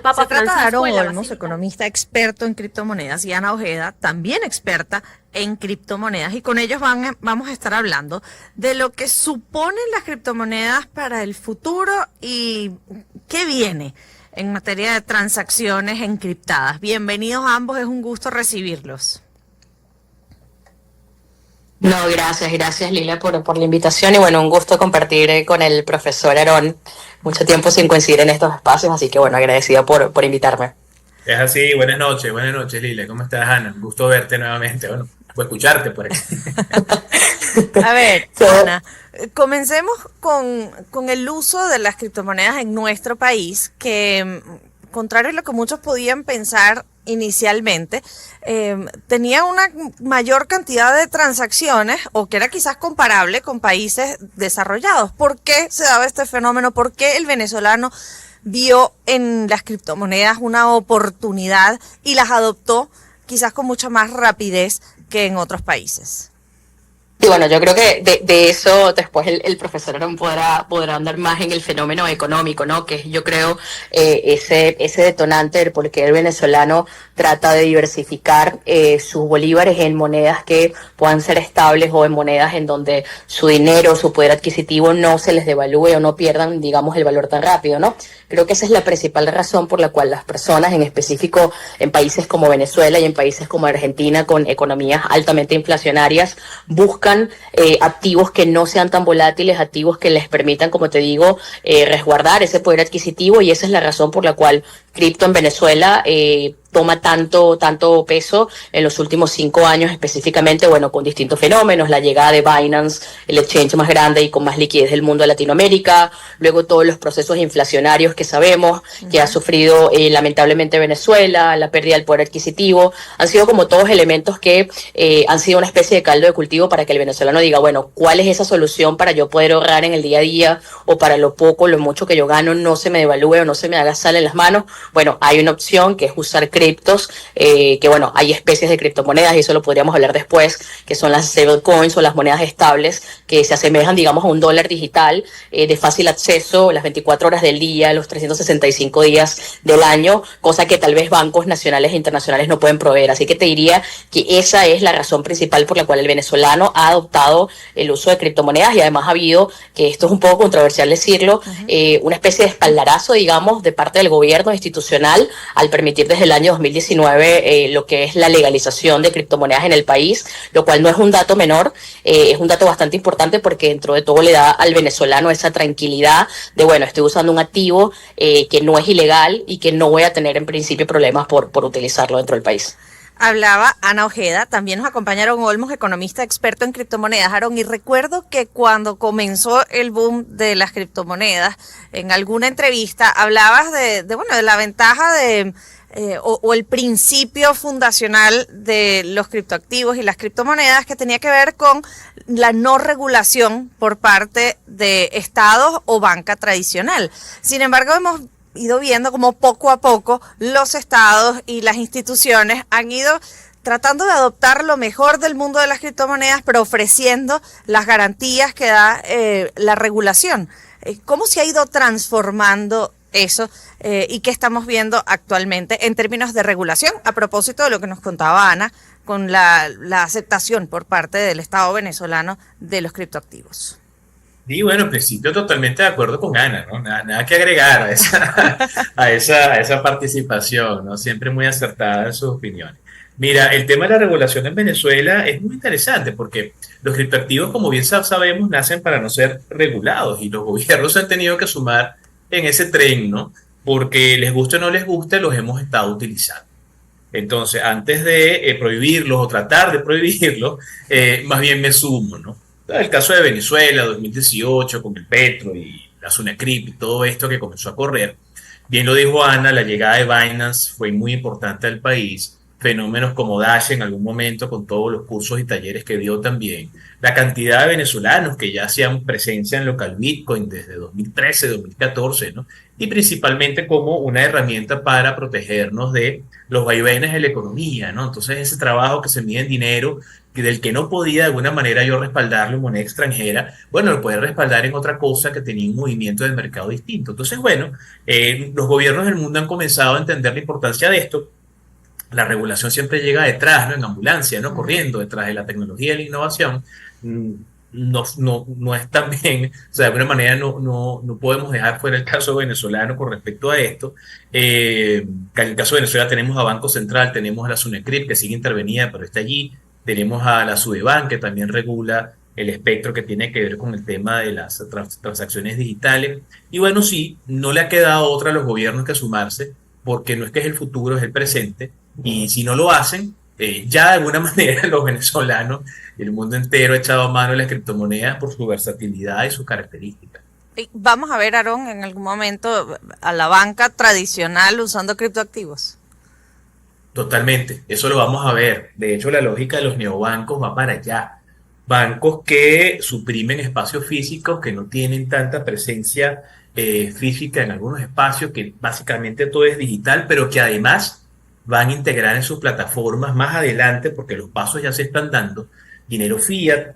Se Papa trata de Francisco Aaron en la Olmos, Basílica. economista experto en criptomonedas, y Ana Ojeda, también experta en criptomonedas, y con ellos vamos a estar hablando de lo que suponen las criptomonedas para el futuro y qué viene en materia de transacciones encriptadas. Bienvenidos a ambos, es un gusto recibirlos. No, gracias Lila por la invitación y bueno, un gusto compartir con el profesor Aarón. Mucho tiempo sin coincidir en estos espacios, así que bueno, agradecida por invitarme. Es así, buenas noches Lila, ¿cómo estás Ana? Un gusto verte nuevamente, bueno, o escucharte por aquí. A ver, So, Ana, comencemos con el uso de las criptomonedas en nuestro país, que contrario a lo que muchos podían pensar inicialmente, tenía una mayor cantidad de transacciones o que era quizás comparable con países desarrollados. ¿Por qué se daba este fenómeno? ¿Por qué el venezolano vio en las criptomonedas una oportunidad y las adoptó quizás con mucha más rapidez que en otros países? y bueno, yo creo que de eso después el profesor Aaron podrá andar más en el fenómeno económico, ¿no? Que es, yo creo, ese detonante del por qué el venezolano trata de diversificar sus bolívares en monedas que puedan ser estables o en monedas en donde su dinero, su poder adquisitivo no se les devalúe o no pierdan, digamos, el valor tan rápido, ¿no? Creo que esa es la principal razón por la cual las personas, en específico en países como Venezuela y en países como Argentina, con economías altamente inflacionarias, buscan activos que no sean tan volátiles, activos que les permitan, como te digo, resguardar ese poder adquisitivo, y esa es la razón por la cual cripto en Venezuela toma tanto peso en los últimos 5 años específicamente, bueno, con distintos fenómenos, la llegada de Binance, el exchange más grande y con más liquidez del mundo de Latinoamérica, luego todos los procesos inflacionarios que sabemos que ha sufrido lamentablemente Venezuela, la pérdida del poder adquisitivo, han sido como todos elementos que han sido una especie de caldo de cultivo para que el venezolano diga, bueno, ¿cuál es esa solución para yo poder ahorrar en el día a día o para lo poco, lo mucho que yo gano no se me devalúe o no se me haga sal en las manos? Bueno, hay una opción que es usar criptos, que bueno, hay especies de criptomonedas y eso lo podríamos hablar después, que son las stablecoins o las monedas estables que se asemejan, digamos, a un dólar digital de fácil acceso las 24 horas del día, los 365 días del año, cosa que tal vez bancos nacionales e internacionales no pueden proveer. Así que te diría que esa es la razón principal por la cual el venezolano ha adoptado el uso de criptomonedas, y además ha habido, que esto es un poco controversial decirlo, una especie de espaldarazo, digamos, de parte del gobierno institucional al permitir desde el año 2019 lo que es la legalización de criptomonedas en el país, lo cual no es un dato menor, es un dato bastante importante porque dentro de todo le da al venezolano esa tranquilidad de, bueno, estoy usando un activo que no es ilegal y que no voy a tener en principio problemas por utilizarlo dentro del país. Hablaba Ana Ojeda, también nos acompañaron Olmos, economista experto en criptomonedas. Aaron, y recuerdo que cuando comenzó el boom de las criptomonedas, en alguna entrevista hablabas de la ventaja o el principio fundacional de los criptoactivos y las criptomonedas, que tenía que ver con la no regulación por parte de estados o banca tradicional. Sin embargo, hemos ido viendo como poco a poco los estados y las instituciones han ido tratando de adoptar lo mejor del mundo de las criptomonedas, pero ofreciendo las garantías que da la regulación. ¿Cómo se ha ido transformando eso y qué estamos viendo actualmente en términos de regulación? A propósito de lo que nos contaba Ana con la aceptación por parte del Estado venezolano de los criptoactivos. Y bueno, en principio totalmente de acuerdo con Ana, ¿no? Nada que agregar a a esa participación, ¿no? Siempre muy acertada en sus opiniones. Mira, el tema de la regulación en Venezuela es muy interesante porque los criptoactivos, como bien sabemos, nacen para no ser regulados y los gobiernos se han tenido que sumar en ese tren, ¿no? Porque les guste o no les guste, los hemos estado utilizando. Entonces, antes de prohibirlos o tratar de prohibirlos, más bien me sumo, ¿no? El caso de Venezuela, 2018, con el Petro y la Sunacrip y todo esto que comenzó a correr. Bien lo dijo Ana, la llegada de Binance fue muy importante al país fenómenos como Dash en algún momento con todos los cursos y talleres que dio también, la cantidad de venezolanos que ya hacían presencia en local Bitcoin desde 2013, 2014, ¿no? Y principalmente como una herramienta para protegernos de los vaivenes de la economía, ¿no? Entonces ese trabajo que se mide en dinero, del que no podía de alguna manera yo respaldarlo en moneda extranjera, bueno, lo puede respaldar en otra cosa que tenía un movimiento de mercado distinto. Entonces, bueno, los gobiernos del mundo han comenzado a entender la importancia de esto. La regulación siempre llega detrás, ¿no? En ambulancia, ¿no? Corriendo detrás de la tecnología y la innovación. No es tan bien, o sea, de alguna manera no podemos dejar fuera el caso venezolano con respecto a esto. En el caso de Venezuela tenemos a Banco Central, tenemos a la SUNECRIP que sigue intervenida, pero está allí. Tenemos a la SUDEBAN que también regula el espectro que tiene que ver con el tema de las transacciones digitales. Y bueno, sí, no le ha quedado otra a los gobiernos que sumarse, porque no es que es el futuro, es el presente. Y si no lo hacen, ya de alguna manera los venezolanos y el mundo entero ha echado mano de las criptomonedas por su versatilidad y sus características. Y vamos a ver, Aarón, en algún momento a la banca tradicional usando criptoactivos. Totalmente, eso lo vamos a ver. De hecho, la lógica de los neobancos va para allá. Bancos que suprimen espacios físicos, que no tienen tanta presencia física en algunos espacios, que básicamente todo es digital, pero que además van a integrar en sus plataformas más adelante, porque los pasos ya se están dando, dinero fiat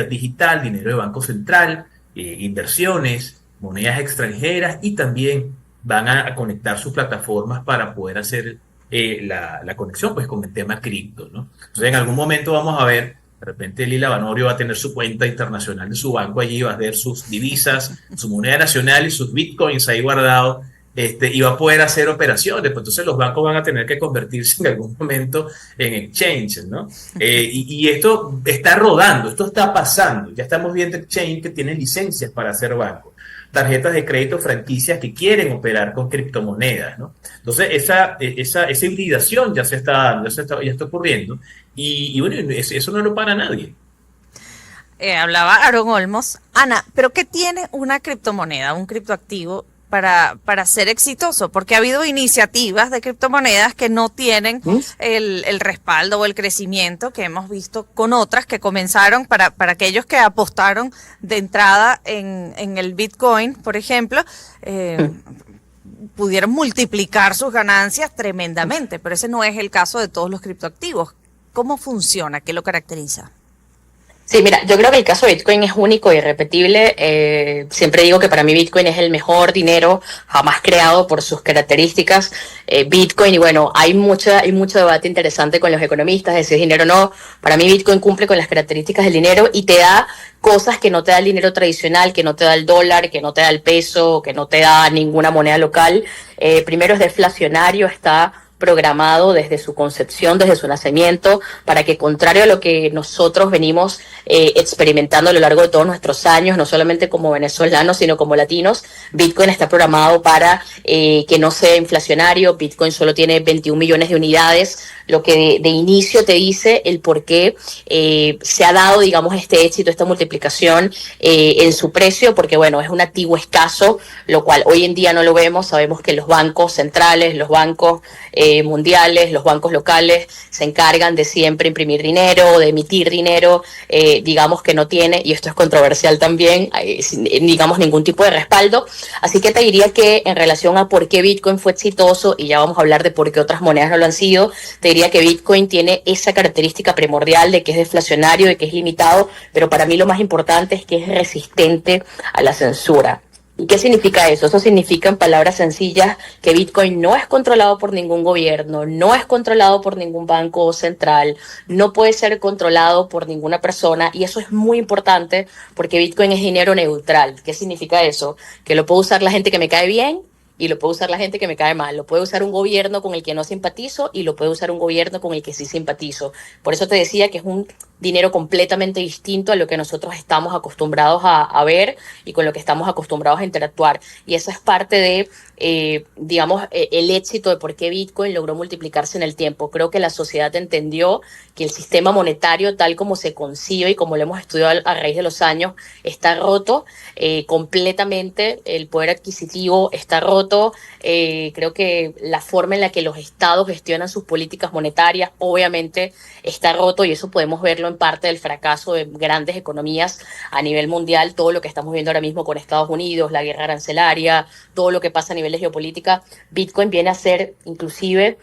digital, dinero de Banco Central, inversiones, monedas extranjeras, y también van a conectar sus plataformas para poder hacer la conexión pues con el tema cripto, ¿no? Entonces en algún momento vamos a ver, de repente Lila Vanorio va a tener su cuenta internacional de su banco allí, va a ver sus divisas, su moneda nacional y sus bitcoins ahí guardados, y va a poder hacer operaciones, pues entonces los bancos van a tener que convertirse en algún momento en exchanges, ¿no? Y esto está rodando, esto está pasando, ya estamos viendo exchanges que tienen licencias para hacer bancos, tarjetas de crédito franquicias que quieren operar con criptomonedas, ¿no? Entonces, esa hibridación ya se está dando, ya está ocurriendo, y bueno, eso no lo para nadie. Hablaba Aarón Olmos. Ana, ¿pero qué tiene una criptomoneda, un criptoactivo para ser exitoso? Porque ha habido iniciativas de criptomonedas que no tienen el respaldo o el crecimiento que hemos visto con otras que comenzaron para aquellos que apostaron de entrada en el Bitcoin, por ejemplo, pudieron multiplicar sus ganancias tremendamente, pero ese no es el caso de todos los criptoactivos. ¿Cómo funciona? ¿Qué lo caracteriza? Sí, mira, yo creo que el caso de Bitcoin es único e irrepetible. Siempre digo que para mí Bitcoin es el mejor dinero jamás creado por sus características. Bitcoin, y bueno, hay mucho debate interesante con los economistas de si es dinero o no. Para mí Bitcoin cumple con las características del dinero y te da cosas que no te da el dinero tradicional, que no te da el dólar, que no te da el peso, que no te da ninguna moneda local. Primero es deflacionario, está programado desde su concepción, desde su nacimiento, para que, contrario a lo que nosotros venimos experimentando a lo largo de todos nuestros años, no solamente como venezolanos, sino como latinos, Bitcoin está programado para que no sea inflacionario. Bitcoin solo tiene 21 millones de unidades, lo que de inicio te dice el por qué se ha dado, digamos, este éxito, esta multiplicación en su precio, porque, bueno, es un activo escaso, lo cual hoy en día no lo vemos. Sabemos que los bancos centrales, los bancos mundiales, los bancos locales se encargan de siempre imprimir dinero, de emitir dinero, digamos que no tiene, y esto es controversial también, digamos, ningún tipo de respaldo. Así que te diría que en relación a por qué Bitcoin fue exitoso, y ya vamos a hablar de por qué otras monedas no lo han sido, te diría que Bitcoin tiene esa característica primordial de que es deflacionario, de que es limitado, pero para mí lo más importante es que es resistente a la censura. ¿Y qué significa eso? Eso significa, en palabras sencillas, que Bitcoin no es controlado por ningún gobierno, no es controlado por ningún banco central, no puede ser controlado por ninguna persona, y eso es muy importante porque Bitcoin es dinero neutral. ¿Qué significa eso? Que lo puede usar la gente que me cae bien y lo puede usar la gente que me cae mal. Lo puede usar un gobierno con el que no simpatizo y lo puede usar un gobierno con el que sí simpatizo. Por eso te decía que es un dinero completamente distinto a lo que nosotros estamos acostumbrados a ver y con lo que estamos acostumbrados a interactuar. Y eso es parte de, digamos, el éxito de por qué Bitcoin logró multiplicarse en el tiempo. Creo que la sociedad entendió que el sistema monetario, tal como se concibe y como lo hemos estudiado a raíz de los años, está roto completamente. El poder adquisitivo está roto. roto. Creo que la forma en la que los estados gestionan sus políticas monetarias obviamente está roto, y eso podemos verlo en parte del fracaso de grandes economías a nivel mundial. Todo lo que estamos viendo ahora mismo con Estados Unidos, la guerra arancelaria, todo lo que pasa a nivel de geopolítica. Bitcoin viene a ser inclusive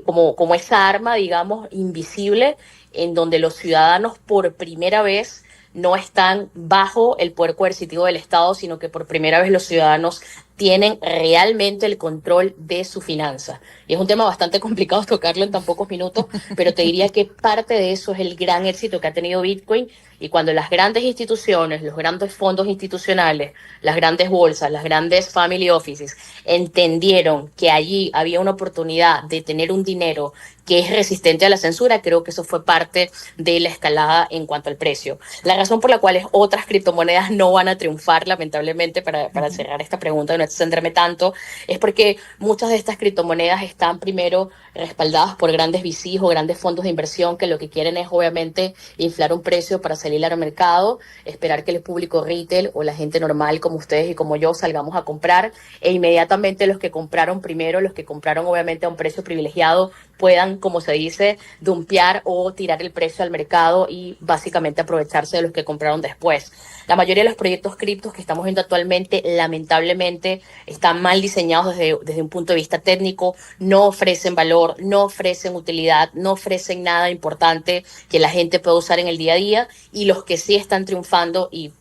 como esa arma, digamos, invisible, en donde los ciudadanos por primera vez no están bajo el poder coercitivo del Estado, sino que por primera vez los ciudadanos tienen realmente el control de su finanza. Y es un tema bastante complicado tocarlo en tan pocos minutos, pero te diría que parte de eso es el gran éxito que ha tenido Bitcoin. Y cuando las grandes instituciones, los grandes fondos institucionales, las grandes bolsas, las grandes family offices entendieron que allí había una oportunidad de tener un dinero que es resistente a la censura, creo que eso fue parte de la escalada en cuanto al precio. La razón por la cual otras criptomonedas no van a triunfar, lamentablemente, para cerrar esta pregunta y no extenderme tanto, es porque muchas de estas criptomonedas están primero respaldadas por grandes VCs o grandes fondos de inversión que lo que quieren es obviamente inflar un precio para salir al mercado, esperar que el público retail o la gente normal como ustedes y como yo salgamos a comprar, e inmediatamente los que compraron primero, los que compraron obviamente a un precio privilegiado, puedan, como se dice, dumpear o tirar el precio al mercado y básicamente aprovecharse de los que compraron después. La mayoría de los proyectos criptos que estamos viendo actualmente, lamentablemente, están mal diseñados desde un punto de vista técnico, no ofrecen valor, no ofrecen utilidad, no ofrecen nada importante que la gente pueda usar en el día a día, y los que sí están triunfando, y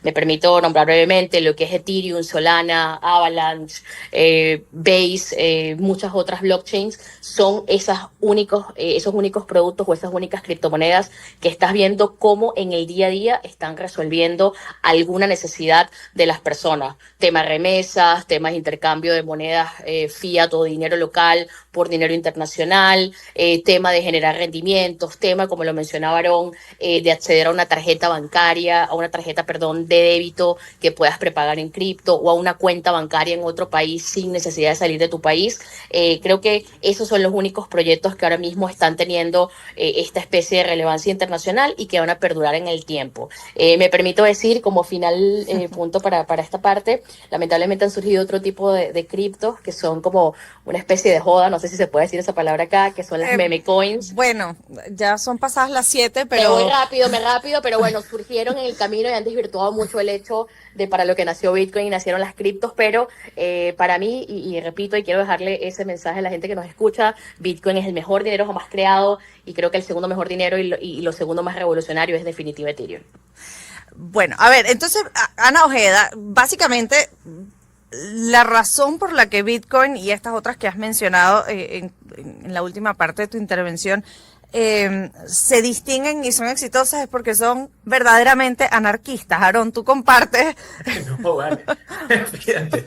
me permito nombrar brevemente lo que es Ethereum, Solana, Avalanche, Base, muchas otras blockchains, son esos únicos productos o esas únicas criptomonedas que estás viendo cómo en el día a día están resolviendo alguna necesidad de las personas. Temas remesas, temas de intercambio de monedas fiat o dinero local por dinero internacional, tema de generar rendimientos, tema, como lo mencionaba Aarón, de acceder a una tarjeta bancaria, de débito que puedas prepagar en cripto, o a una cuenta bancaria en otro país sin necesidad de salir de tu país. Creo que esos son los únicos proyectos que ahora mismo están teniendo esta especie de relevancia internacional y que van a perdurar en el tiempo. Me permito decir, como final punto para esta parte, lamentablemente han surgido otro tipo de criptos que son como una especie de joda, no sé si se puede decir esa palabra acá, que son las meme coins. Bueno, ya son pasadas las 7, pero... Me rápido, pero bueno, surgieron en el camino y han desvirtuado mucho el hecho de para lo que nació Bitcoin y nacieron las criptos, pero para mí, y repito, y quiero dejarle ese mensaje a la gente que nos escucha, Bitcoin es el mejor dinero jamás creado, y creo que el segundo mejor dinero y lo segundo más revolucionario es definitivamente Ethereum. Bueno, a ver, entonces, Ana Ojeda, básicamente la razón por la que Bitcoin y estas otras que has mencionado en la última parte de tu intervención se distinguen y son exitosas es porque son verdaderamente anarquistas. Aarón, tú compartes. No, vale. Fíjate,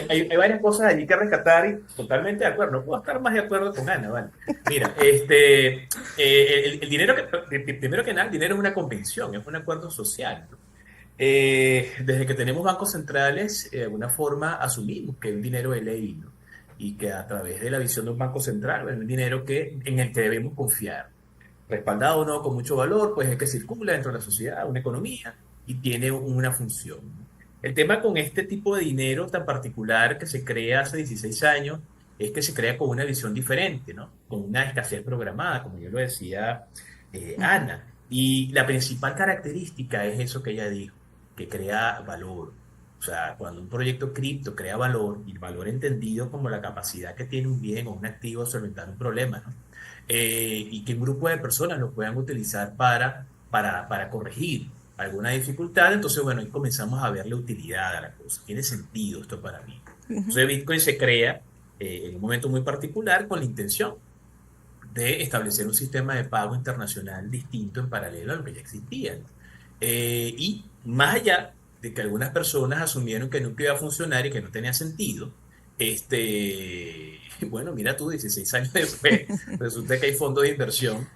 hay varias cosas allí que rescatar y totalmente de acuerdo. No puedo estar más de acuerdo con Ana, vale. Mira, el dinero, primero que nada, el dinero es una convención, es un acuerdo social, ¿no? Desde que tenemos bancos centrales, de alguna forma asumimos que el dinero es ley, ¿no? Y que a través de la visión de un banco central, es un dinero en el que debemos confiar, respaldado o no con mucho valor, pues es que circula dentro de la sociedad, una economía, y tiene una función. El tema con este tipo de dinero tan particular que se crea hace 16 años es que se crea con una visión diferente, ¿no? Con una escasez programada, como yo lo decía Ana. Y la principal característica es eso que ella dijo, que crea valor. O sea, cuando un proyecto cripto crea valor, y valor entendido como la capacidad que tiene un bien o un activo de solventar un problema, ¿no? Y que un grupo de personas lo puedan utilizar para corregir alguna dificultad, entonces, bueno, ahí comenzamos a verle utilidad a la cosa. Tiene sentido esto para mí. Entonces, Bitcoin se crea en un momento muy particular con la intención de establecer un sistema de pago internacional distinto en paralelo a lo que ya existía, ¿no? Y más allá de que algunas personas asumieron que nunca iba a funcionar y que no tenía sentido, bueno, mira tú, 16 años después, resulta que hay fondos de inversión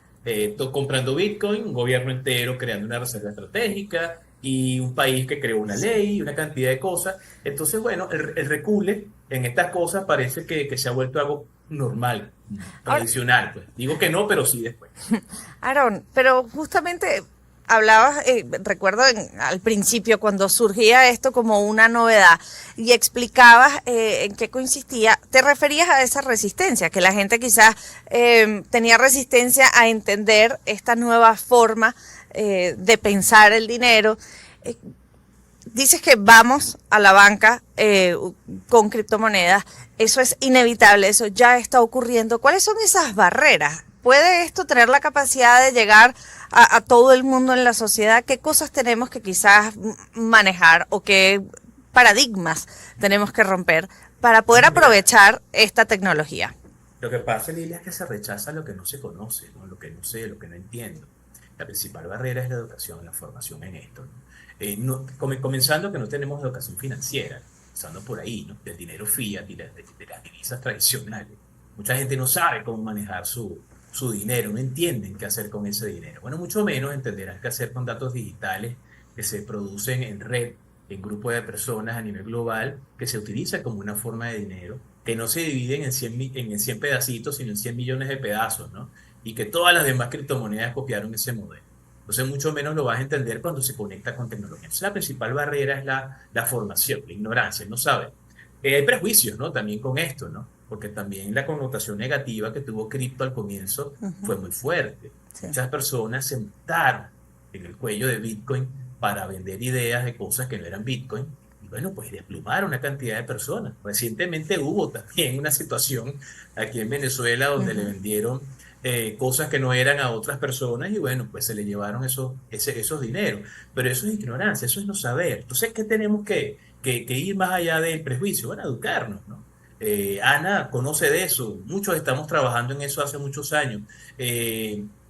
comprando Bitcoin, un gobierno entero creando una reserva estratégica y un país que creó una ley, una cantidad de cosas. Entonces, bueno, el recule en estas cosas parece que se ha vuelto algo normal, tradicional. Pues. Digo que no, pero sí después. Aarón, pero justamente hablabas, recuerdo al principio cuando surgía esto como una novedad y explicabas en qué consistía, te referías a esa resistencia, que la gente quizás tenía resistencia a entender esta nueva forma de pensar el dinero. Dices que vamos a la banca con criptomonedas, eso es inevitable, eso ya está ocurriendo. ¿Cuáles son esas barreras? ¿Puede esto tener la capacidad de llegar a todo el mundo en la sociedad? ¿Qué cosas tenemos que quizás manejar o qué paradigmas tenemos que romper para poder aprovechar esta tecnología? Lo que pasa, Lilia, es que se rechaza lo que no se conoce, ¿no? Lo que no sé, lo que no entiendo. La principal barrera es la educación, la formación en esto, ¿no? Comenzando que no tenemos educación financiera, empezando por ahí, ¿no? Del dinero fiat y de las divisas tradicionales. Mucha gente no sabe cómo manejar su dinero, no entienden qué hacer con ese dinero. Bueno, mucho menos entenderán qué hacer con datos digitales que se producen en red, en grupos de personas a nivel global, que se utilizan como una forma de dinero, que no se dividen en 100 pedacitos, sino en 100 millones de pedazos, ¿no? Y que todas las demás criptomonedas copiaron ese modelo. Entonces, mucho menos lo vas a entender cuando se conecta con tecnología. Entonces, la principal barrera es la formación, la ignorancia, no saben. Hay prejuicios, ¿no? También con esto, ¿no? Porque también la connotación negativa que tuvo cripto al comienzo fue muy fuerte. Sí. Muchas personas se montaron en el cuello de Bitcoin para vender ideas de cosas que no eran Bitcoin. Y bueno, pues desplumaron una cantidad de personas. Recientemente hubo también una situación aquí en Venezuela donde le vendieron cosas que no eran a otras personas y bueno, pues se le llevaron esos dineros. Pero eso es ignorancia, eso es no saber. Entonces, ¿qué tenemos que ir más allá del prejuicio? Bueno, educarnos, ¿no? Ana conoce de eso, muchos estamos trabajando en eso hace muchos años.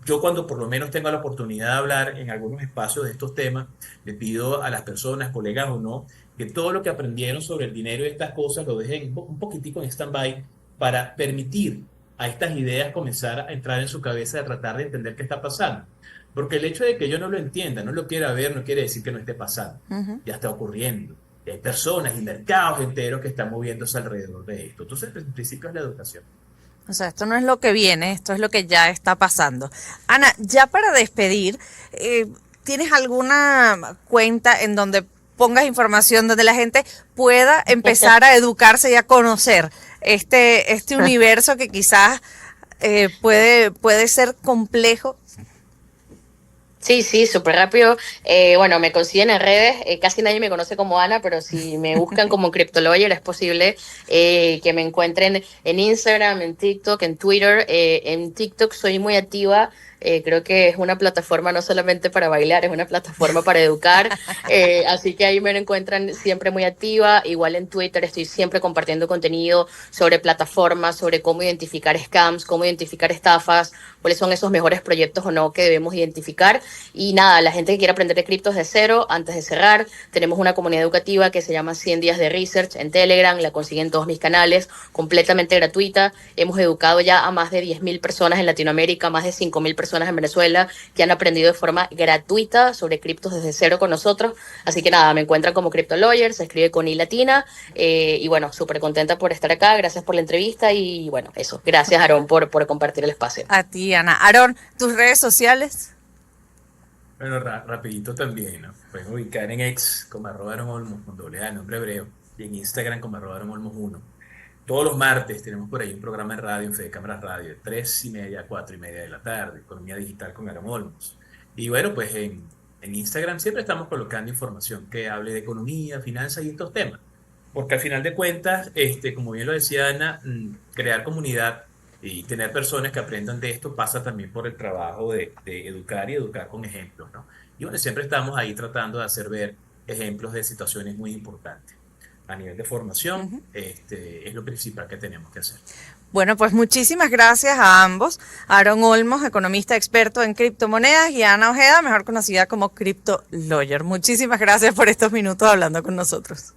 Yo cuando por lo menos tengo la oportunidad de hablar en algunos espacios de estos temas, le pido a las personas, colegas o no, que todo lo que aprendieron sobre el dinero y estas cosas lo dejen un poquitico en stand-by para permitir a estas ideas comenzar a entrar en su cabeza, a tratar de entender qué está pasando. Porque el hecho de que yo no lo entienda, no lo quiera ver, no quiere decir que no esté pasando. Ya está ocurriendo. Y hay personas y mercados enteros que están moviéndose alrededor de esto. Entonces, en principio es la educación. O sea, esto no es lo que viene, esto es lo que ya está pasando. Ana, ya para despedir, ¿tienes alguna cuenta en donde pongas información donde la gente pueda empezar a educarse y a conocer este universo que quizás puede ser complejo? Sí, súper rápido. Bueno, me consiguen en redes, casi nadie me conoce como Ana, pero si me buscan como CryptoLawyer es posible que me encuentren en Instagram, en TikTok, en Twitter. En TikTok soy muy activa. Creo que es una plataforma no solamente para bailar, es una plataforma para educar, así que ahí me encuentran siempre muy activa. Igual en Twitter estoy siempre compartiendo contenido sobre plataformas, sobre cómo identificar scams, cómo identificar estafas, cuáles son esos mejores proyectos o no que debemos identificar. Y nada, la gente que quiere aprender de criptos de cero, antes de cerrar, tenemos una comunidad educativa que se llama 100 días de research en Telegram, la consiguen en todos mis canales, completamente gratuita. Hemos educado ya a más de 10.000 personas en Latinoamérica, más de 5.000 personas en Venezuela que han aprendido de forma gratuita sobre criptos desde cero con nosotros. Así que nada, me encuentran como CryptoLawyer, se escribe con I latina. Y bueno, súper contenta por estar acá. Gracias por la entrevista y bueno, eso. Gracias, Aarón, por compartir el espacio. A ti, Ana. Aarón, ¿tus redes sociales? Bueno, rapidito también, ¿no? Pueden ubicar en X como @AaronOlmos, con doble A, nombre hebreo, y en Instagram como @AaronOlmos1. Todos los martes tenemos por ahí un programa en radio, en Fede Cámaras Radio, de 3:30 a 4:30 de la tarde, Economía Digital con Aaron Olmos. Y bueno, pues en Instagram siempre estamos colocando información que hable de economía, finanzas y estos temas. Porque al final de cuentas, como bien lo decía Ana, crear comunidad y tener personas que aprendan de esto pasa también por el trabajo de educar y educar con ejemplos, ¿no? Y bueno, siempre estamos ahí tratando de hacer ver ejemplos de situaciones muy importantes. A nivel de formación, es lo principal que tenemos que hacer. Bueno, pues muchísimas gracias a ambos. Aaron Olmos, economista experto en criptomonedas, y Ana Ojeda, mejor conocida como CryptoLawyer. Muchísimas gracias por estos minutos hablando con nosotros.